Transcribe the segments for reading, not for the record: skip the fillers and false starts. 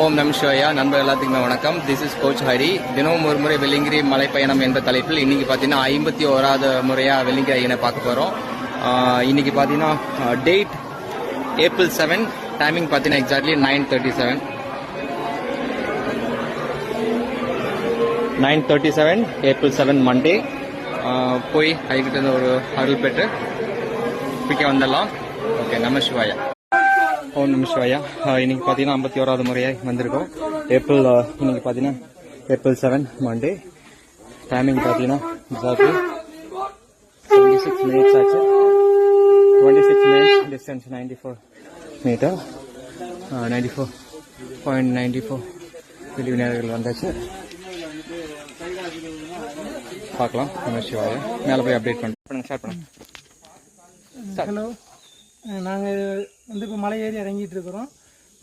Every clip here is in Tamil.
ஓம் நம சிவாயா. நண்பர் எல்லாத்துக்குமே வணக்கம். This is coach Hari. தினமும் ஒரு முறை வெள்ளிங்கிரி மலைப்பயணம் என்ற தலைப்பில் இன்னைக்கு பார்த்தீங்கன்னா 51வது முறையாக வெள்ளிங்கிரி ஐயனை பார்க்க போகிறோம். இன்னைக்கு பார்த்தீங்கன்னா டேட் April 7, டைமிங் பார்த்தீங்கன்னா எக்ஸாக்ட்லி 9:37 April 7 மண்டே. போய் ஐக்கிட்ட ஒரு அருள் பெற்று பிக்க வந்துடலாம். ஓகே, நம சிவாயா. ஓம் நம சிவாயா. இன்னைக்கு பார்த்தீங்கன்னா 51வது முறையாக வந்திருக்கோம். இன்னைக்கு பார்த்தீங்கன்னா April 7 மண்டே. டைமிங் பார்த்தீங்கன்னா எக்ஸாக்ட்லி 26 minutes ஆச்சு. 26 minutes, distance 94 meter, 94.94 வினாடிகள் வந்தாச்சு. பார்க்கலாம். நம சிவாயா. மேலே போய் அப்டேட் பண்ணுங்க. ஸ்டார்ட் பண்ணுங்க. ஹலோ, நாங்கள் இப்போ மலை ஏறி இறங்கிட்டு இருக்கிறோம்.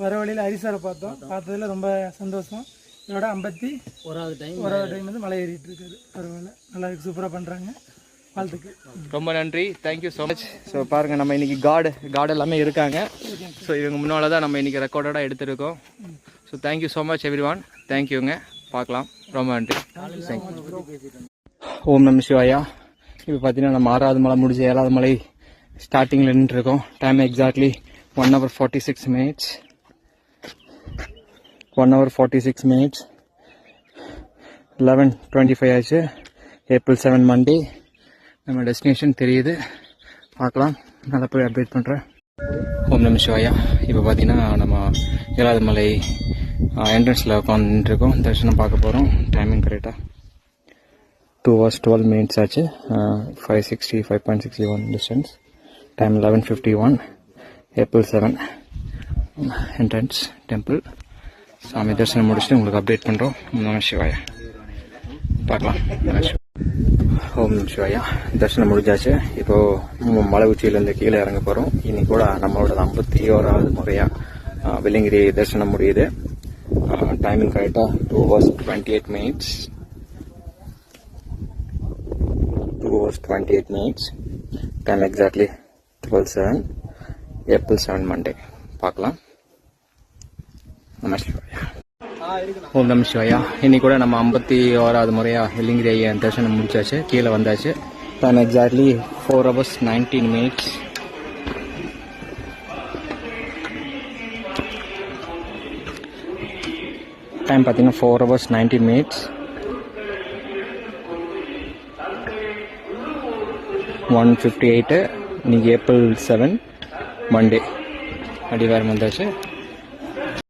வர வழியில் ஹரிசாரை பார்த்ததில் ரொம்ப சந்தோஷம். இதோட 51வது டைம் வந்து மலை ஏறிட்டு இருக்காரு. பரவாயில்ல, நல்லா இருக்கு, சூப்பராக பண்ணுறாங்க. வாழ்த்துக்கு ரொம்ப நன்றி. Thank you so much. ஸோ பாருங்கள், நம்ம இன்னைக்கு கார்டு எல்லாமே இருக்காங்க. ஸோ இவங்க முன்னால் தான் நம்ம இன்னைக்கு ரெக்கார்டடாக எடுத்திருக்கோம். So thank you so much every one. தேங்க்யூங்க. பார்க்கலாம். ரொம்ப நன்றி. தேங்க்யூ. ஓம் நம சிவாயா. இப்போ பார்த்தீங்கன்னா நம்ம 6வது மலை முடிஞ்ச 7வது மலை ஸ்டார்டிங்கில் நின்றுருக்கோம். Time exactly 1 hour 46 minutes. 1 hour 46 minutes. 11:25 ஆச்சு. April 7 Monday. நம்ம டெஸ்டினேஷன் தெரியுது. பார்க்கலாம். நல்லா போய் அப்டேட் பண்ணுறேன். ஓம் நம சிவாயா. இப்போ பார்த்தீங்கன்னா நம்ம 7வது மலை என்ட்ரன்ஸில் உட்காந்துருக்கோம். தரிசனம் பார்க்க போகிறோம். டைமிங் கரெக்டாக 2 hours 12 minutes ஆச்சு. 565.61 distance. Time 11:51. April 7 entrance temple. சாமி தரிசனம் முடிச்சுட்டு உங்களுக்கு அப்டேட் பண்ணுறோம். நம சிவாயா. பார்க்கலாம். ஓம் நம சிவாயா. தரிசனம் முடிஞ்சாச்சு. இப்போது மலை உச்சியிலேருந்து கீழே இறங்க போகிறோம். இன்னைக்கு கூட நம்மளோட 51வது முறையாக வெள்ளிங்கிரி தரிசனம் முடியுது. டைமிங் கரெக்டாக 2 hours 28 minutes. 2 hours 28 minutes. Time exactly 12:07. April 7 Monday. பார்க்கலாம். நம சிவாயா. ஓம் நம சிவாயா. இன்னைக்கு கூட நம்ம 51வது முறையாக வெள்ளிங்கிரி ஐயன் தரிசனம் முடிச்சாச்சு. கீழே வந்தாச்சு. Time exactly 4 hours 19 minutes. Time பார்த்தீங்கன்னா 4 hours 19 minutes. 1:58. இன்னைக்கு April 7 மண்டே. அடிவாரம் வந்தாச்சு.